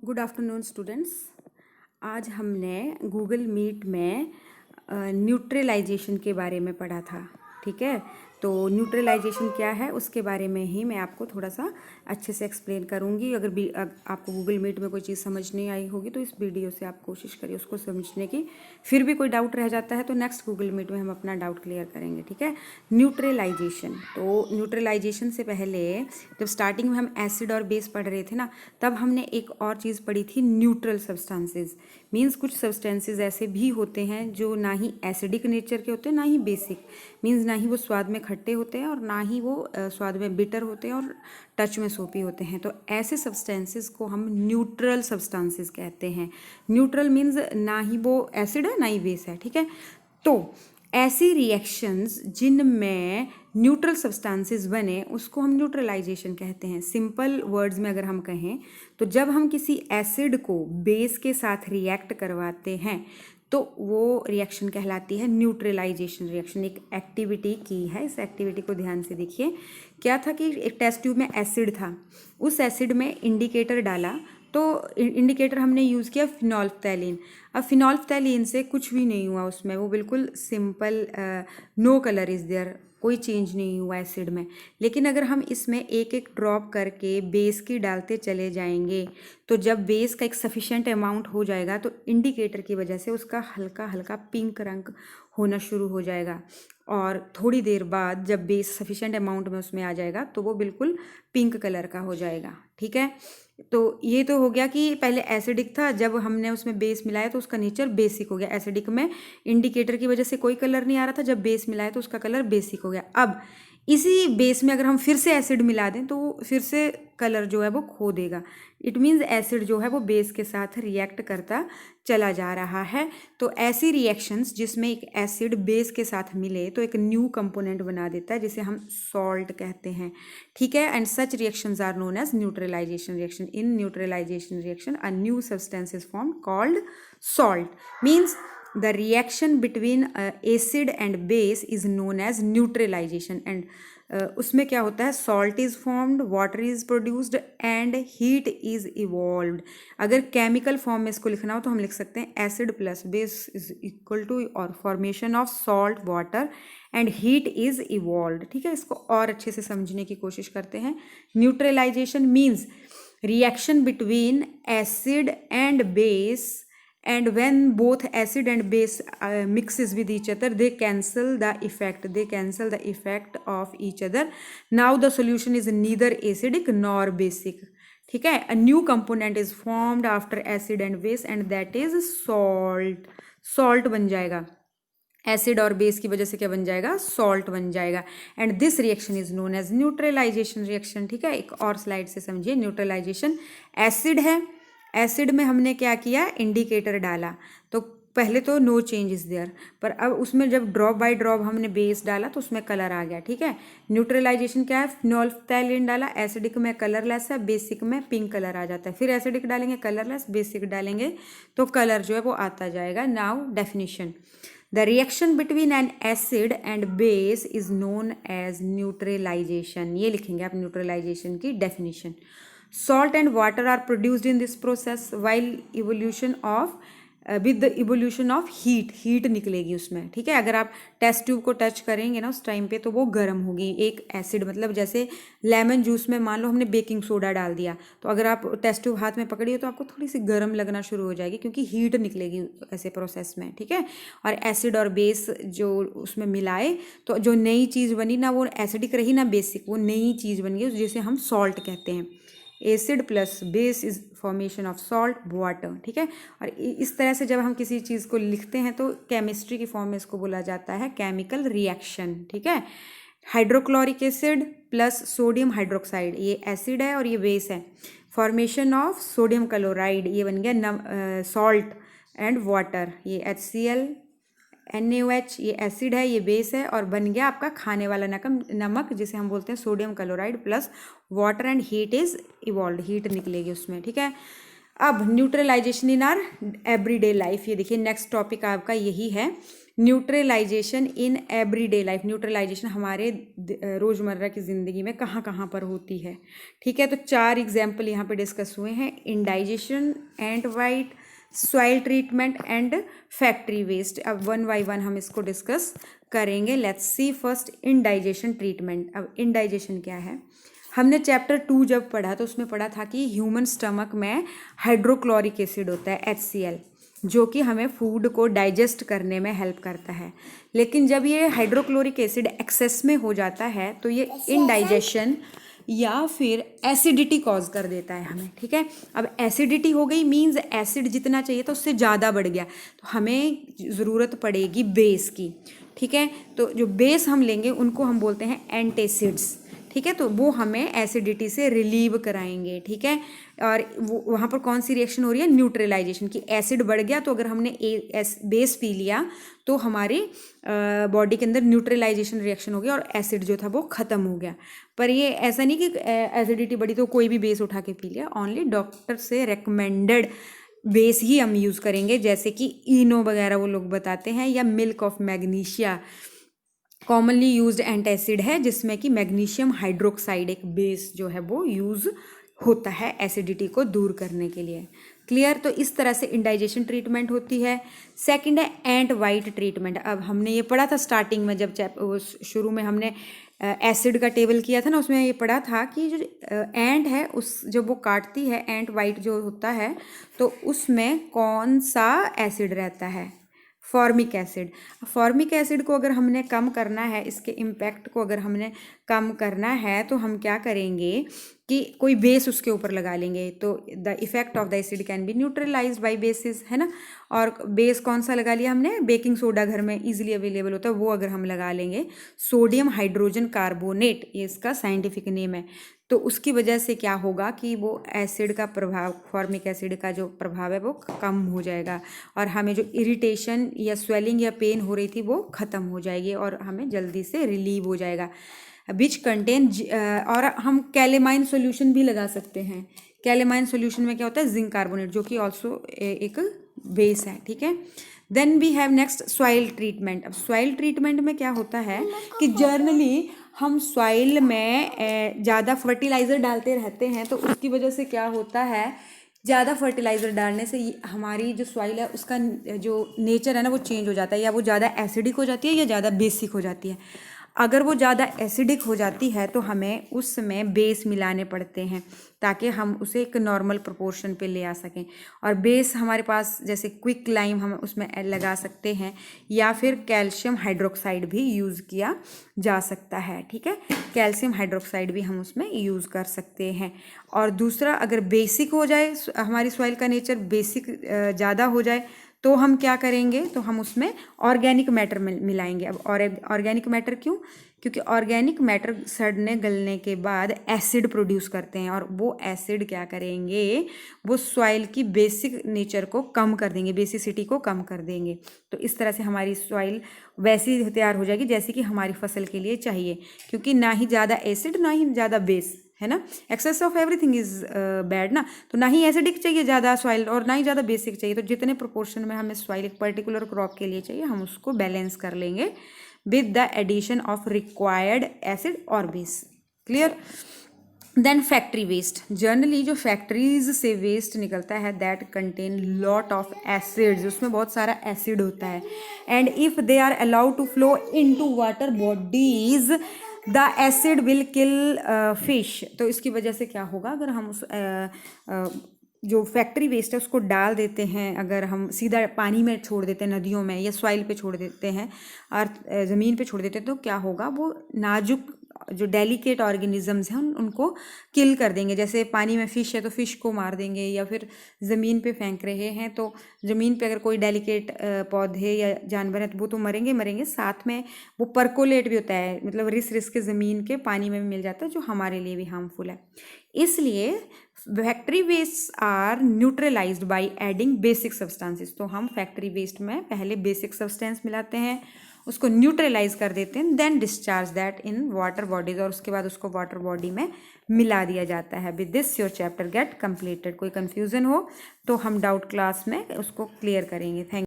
Good afternoon students. आज हमने Google meet में न्यूट्रलाइजेशन के बारे में पढ़ा था। ठीक है, तो न्यूट्रलाइजेशन क्या है उसके बारे में ही मैं आपको थोड़ा सा अच्छे से एक्सप्लेन करूँगी। अगर आपको गूगल मीट में कोई चीज़ समझ नहीं आई होगी तो इस वीडियो से आप कोशिश करिए उसको समझने की। फिर भी कोई डाउट रह जाता है तो नेक्स्ट गूगल मीट में हम अपना डाउट क्लियर करेंगे। ठीक है, न्यूट्रलाइजेशन। तो न्यूट्रलाइजेशन से पहले जब स्टार्टिंग में हम एसिड और बेस पढ़ रहे थे ना, तब हमने एक और चीज़ पढ़ी थी, न्यूट्रल सब्सटेंसेस। मीन्स कुछ सब्सटेंसेस ऐसे भी होते हैं जो ना ही एसिडिक नेचर के होते हैं ना ही बेसिक। मीन्स ना ही वो स्वाद में खट्टे होते हैं और ना ही वो स्वाद में बिटर होते हैं और टच में सोपी होते हैं। तो ऐसे सब्सटेंसेस को हम न्यूट्रल सब्सटेंसेस कहते हैं। न्यूट्रल मीन्स ना ही वो एसिड है ना ही बेस है। ठीक है, तो ऐसी रिएक्शंस जिनमें न्यूट्रल सब्सटेंसेस बने उसको हम न्यूट्रलाइजेशन कहते हैं। सिंपल वर्ड्स में अगर हम कहें तो जब हम किसी एसिड को बेस के साथ रिएक्ट करवाते हैं तो वो रिएक्शन कहलाती है न्यूट्रलाइजेशन रिएक्शन। एक एक्टिविटी की है, इस एक्टिविटी को ध्यान से देखिए। क्या था कि एक टेस्ट ट्यूब में एसिड था, उस एसिड में इंडिकेटर डाला तो इंडिकेटर हमने यूज़ किया फिनोल्फ्थैलीन। अब फिनोल्फ्थैलीन से कुछ भी नहीं हुआ उसमें, वो बिल्कुल simple, no colour is there, कोई चेंज नहीं हुआ एसिड में। लेकिन अगर हम इसमें एक एक ड्रॉप करके बेस की डालते चले जाएंगे तो जब बेस का एक सफिशेंट अमाउंट हो जाएगा तो इंडिकेटर की वजह से उसका हल्का हल्का पिंक रंग होना शुरू हो जाएगा और थोड़ी देर बाद जब बेस सफिशेंट अमाउंट में उसमें आ जाएगा तो वो बिल्कुल पिंक कलर का हो जाएगा। ठीक है, तो ये तो हो गया कि पहले एसिडिक था, जब हमने उसमें बेस मिलाया तो उसका नेचर बेसिक हो गया। एसिडिक में इंडिकेटर की वजह से कोई कलर नहीं आ रहा था, जब बेस मिलाया तो उसका कलर बेसिक हो गया। अब इसी बेस में अगर हम फिर से एसिड मिला दें तो फिर से कलर जो है वो खो देगा। इट मीन्स एसिड जो है वो बेस के साथ रिएक्ट करता चला जा रहा है। तो ऐसी रिएक्शंस जिसमें एक एसिड बेस के साथ मिले तो एक न्यू कंपोनेंट बना देता है जिसे हम सॉल्ट कहते हैं। ठीक है, and such reactions are known as neutralization reaction. In neutralization reaction a new substance is formed called salt. Means the reaction between acid and base is known as neutralization and उसमें क्या होता है, salt is formed, water is produced and heat is evolved. अगर chemical form में इसको लिखना हो तो हम लिख सकते हैं acid plus base is equal to और formation of salt water and heat is evolved. ठीक है, इसको और अच्छे से समझने की कोशिश करते हैं। Neutralization means reaction between acid and base, and when both acid and base mixes with each other they cancel the effect of each other. Now the solution is neither acidic nor basic. ठीक है, a new component is formed after acid and base and that is salt. salt बन जाएगा, acid और base की वजह से क्या बन जाएगा, सॉल्ट बन जाएगा। And this reaction is known as neutralization reaction. ठीक है, एक और स्लाइड से समझिए। न्यूट्रलाइजेशन, एसिड है, एसिड में हमने क्या किया, इंडिकेटर डाला तो पहले तो नो चेंज इज देयर, पर अब उसमें जब ड्रॉप बाय ड्रॉप हमने बेस डाला तो उसमें कलर आ गया। ठीक है, न्यूट्रलाइजेशन क्या है, फिनोल्फ्थैलीन डाला, एसिडिक में कलरलेस है, बेसिक में पिंक कलर आ जाता है। फिर एसिडिक डालेंगे कलरलेस, बेसिक डालेंगे तो कलर जो है वो आता जाएगा। Now definition, the reaction between an acid and base is known as neutralization। ये लिखेंगे आप न्यूट्रलाइजेशन की definition. salt and water are produced in this process while evolution of with the evolution of heat निकलेगी उसमें। ठीक है, अगर आप टेस्ट ट्यूब को टच करेंगे ना उस टाइम पे तो वो गर्म होगी। एक एसिड मतलब जैसे लेमन जूस में मान लो हमने बेकिंग सोडा डाल दिया तो अगर आप टेस्ट ट्यूब हाथ में पकड़िए तो आपको थोड़ी सी गर्म लगना शुरू हो जाएगी क्योंकि हीट निकलेगी ऐसे प्रोसेस में। ठीक है, और एसिड और बेस जो उसमें मिलाए तो जो नई चीज़ बनी ना वो एसिडिक रही ना बेसिक, वो नई चीज़ बन गई जिसे हम सॉल्ट कहते हैं। Acid plus base is formation of salt water. ठीक है, और इस तरह से जब हम किसी चीज़ को लिखते हैं तो केमिस्ट्री की फॉर्म में इसको बोला जाता है केमिकल रिएक्शन। ठीक है, hydrochloric acid plus sodium hydroxide, ये एसिड है और ये बेस है। फॉर्मेशन ऑफ सोडियम क्लोराइड, ये बन गया सॉल्ट एंड वाटर, ये HCl NaOH, ये एसिड है ये बेस है और बन गया आपका खाने वाला नमक जिसे हम बोलते हैं sodium chloride plus water and heat is evolve, heat निकलेगी उसमें। ठीक है, अब neutralization in our everyday life, ये देखिए नेक्स्ट टॉपिक आपका यही है। Neutralization in everyday life, neutralization हमारे रोज़मर्रा की ज़िंदगी में कहाँ कहाँ पर होती है, ठीक है। तो 4 एग्जाम्पल यहाँ पे डिस्कस हुए हैं, indigestion, ant bite, soil treatment and factory waste. अब वन बाय वन हम इसको डिस्कस करेंगे। Let's see first indigestion treatment. अब इंडाइजेशन क्या है, हमने चैप्टर 2 जब पढ़ा तो उसमें पढ़ा था कि ह्यूमन स्टमक में हाइड्रोक्लोरिक एसिड होता है HCl, जो कि हमें फूड को डाइजेस्ट करने में हेल्प करता है। लेकिन जब ये हाइड्रोक्लोरिक एसिड एक्सेस में हो जाता है तो ये इनडाइजेशन या फिर एसिडिटी कॉज कर देता है हमें, ठीक है। अब एसिडिटी हो गई मींस एसिड जितना चाहिए था उससे ज़्यादा बढ़ गया, तो हमें ज़रूरत पड़ेगी बेस की, ठीक है। तो जो बेस हम लेंगे उनको हम बोलते हैं एंटासिड्स, ठीक है। तो वो हमें एसिडिटी से रिलीव कराएंगे, ठीक है। और वो वहाँ पर कौन सी रिएक्शन हो रही है, न्यूट्रलाइजेशन की। एसिड बढ़ गया तो अगर हमने बेस पी लिया तो हमारी बॉडी के अंदर न्यूट्रलाइजेशन रिएक्शन हो गया और एसिड जो था वो ख़त्म हो गया। पर ये ऐसा नहीं कि एसिडिटी बढ़ी तो कोई भी बेस उठा के पी लिया, ओनली डॉक्टर से रिकमेंडेड बेस ही हम यूज़ करेंगे, जैसे कि इनो वगैरह वो लोग बताते हैं, या milk of magnesia commonly used antacid है, जिसमें कि मैग्नीशियम हाइड्रोक्साइड एक बेस जो है वो यूज़ होता है एसिडिटी को दूर करने के लिए। क्लियर। तो इस तरह से इंडाइजेशन ट्रीटमेंट होती है। सेकंड है एंट वाइट ट्रीटमेंट। अब हमने ये पढ़ा था स्टार्टिंग में, जब शुरू में हमने एसिड का टेबल किया था ना, उसमें ये पढ़ा था कि जो एंट है उस जब वो काटती है, एंट वाइट जो होता है, तो उसमें कौन सा एसिड रहता है, फॉर्मिक एसिड। फॉर्मिक एसिड को अगर हमने कम करना है, इसके इम्पैक्ट को अगर हमने कम करना है, तो हम क्या करेंगे कि कोई बेस उसके ऊपर लगा लेंगे। तो the effect of the acid can be neutralize by bases, है ना। और बेस कौन सा लगा लिया हमने, बेकिंग सोडा घर में इजीली अवेलेबल होता है, वो अगर हम लगा लेंगे, सोडियम हाइड्रोजन कार्बोनेट ये इसका साइंटिफिक नेम है, तो उसकी वजह से क्या होगा कि वो एसिड का प्रभाव, फॉर्मिक एसिड का जो प्रभाव है वो कम हो जाएगा, और हमें जो इरिटेशन या स्वेलिंग या पेन हो रही थी वो ख़त्म हो जाएगी और हमें जल्दी से रिलीव हो जाएगा। विच कंटेन और हम कैलेमाइन सॉल्यूशन भी लगा सकते हैं। कैलेमाइन सॉल्यूशन में क्या होता है, जिंक कार्बोनेट, जो कि ऑल्सो एक बेस है, ठीक है। Then we have next soil treatment. अब सॉइल ट्रीटमेंट में क्या होता है कि जर्नली हम सॉइल में ज़्यादा फर्टिलाइज़र डालते रहते हैं, तो उसकी वजह से क्या होता है, ज़्यादा फर्टिलाइज़र डालने से हमारी जो सॉइल है उसका जो नेचर है ना वो चेंज हो जाता है, या वो ज़्यादा एसिडिक हो जाती है या ज़्यादा बेसिक हो जाती है। अगर वो ज़्यादा एसिडिक हो जाती है तो हमें उसमें बेस मिलाने पड़ते हैं ताकि हम उसे एक नॉर्मल प्रोपोर्शन पे ले आ सकें। और बेस हमारे पास जैसे क्विक लाइम हम उसमें लगा सकते हैं, या फिर कैल्शियम हाइड्रोक्साइड भी यूज़ किया जा सकता है, ठीक है। कैल्शियम हाइड्रोक्साइड भी हम उसमें यूज़ कर सकते हैं। और दूसरा, अगर बेसिक हो जाए, हमारी सॉइल का नेचर बेसिक ज़्यादा हो जाए, तो हम क्या करेंगे, तो हम उसमें ऑर्गेनिक मैटर मिलाएंगे। अब ऑर्गेनिक मैटर क्यों, क्योंकि ऑर्गेनिक मैटर सड़ने गलने के बाद एसिड प्रोड्यूस करते हैं, और वो एसिड क्या करेंगे, वो सॉइल की बेसिक नेचर को कम कर देंगे, बेसिसिटी को कम कर देंगे। तो इस तरह से हमारी सॉइल वैसी तैयार हो जाएगी जैसी कि हमारी फसल के लिए चाहिए, क्योंकि ना ही ज़्यादा एसिड ना ही ज़्यादा बेस, है ना। Excess of everything is bad ना, तो ना ही एसिडिक चाहिए ज़्यादा सॉइल और ना ही ज़्यादा बेसिक चाहिए। तो जितने प्रोपोर्शन में हमें सॉइल एक पर्टिकुलर क्रॉप के लिए चाहिए, हम उसको बैलेंस कर लेंगे with the addition of required acid और base. Clear. Then factory waste. Generally जो फैक्ट्रीज से वेस्ट निकलता है that contain lot of acids, उसमें बहुत सारा एसिड होता है, and if they are allowed to flow into water bodies the acid will kill fish. तो इसकी वजह से क्या होगा, अगर हम उस जो फैक्ट्री वेस्ट है उसको डाल देते हैं, अगर हम सीधा पानी में छोड़ देते हैं, नदियों में या सॉइल पे छोड़ देते हैं और ज़मीन पे छोड़ देते हैं, तो क्या होगा, वो नाजुक जो डेलिकेट ऑर्गेनिजम्स हैं उनको किल कर देंगे। जैसे पानी में फ़िश है तो फ़िश को मार देंगे, या फिर ज़मीन पे फेंक रहे हैं तो ज़मीन पे अगर कोई डेलिकेट पौधे या जानवर है तो वो तो मरेंगे, साथ में वो परकोलेट भी होता है, मतलब रिस के ज़मीन के पानी में भी मिल जाता है, जो हमारे लिए भी हार्मफुल है। इसलिए factory waste are neutralized by adding basic substances. तो हम फैक्ट्री वेस्ट में पहले बेसिक सब्सटेंस मिलाते हैं, उसको न्यूट्रलाइज कर देते हैं, then discharge that in water bodies, और उसके बाद उसको वाटर बॉडी में मिला दिया जाता है। With this your chapter gate completed. कोई कन्फ्यूजन हो तो हम डाउट क्लास में उसको क्लियर करेंगे। थैंक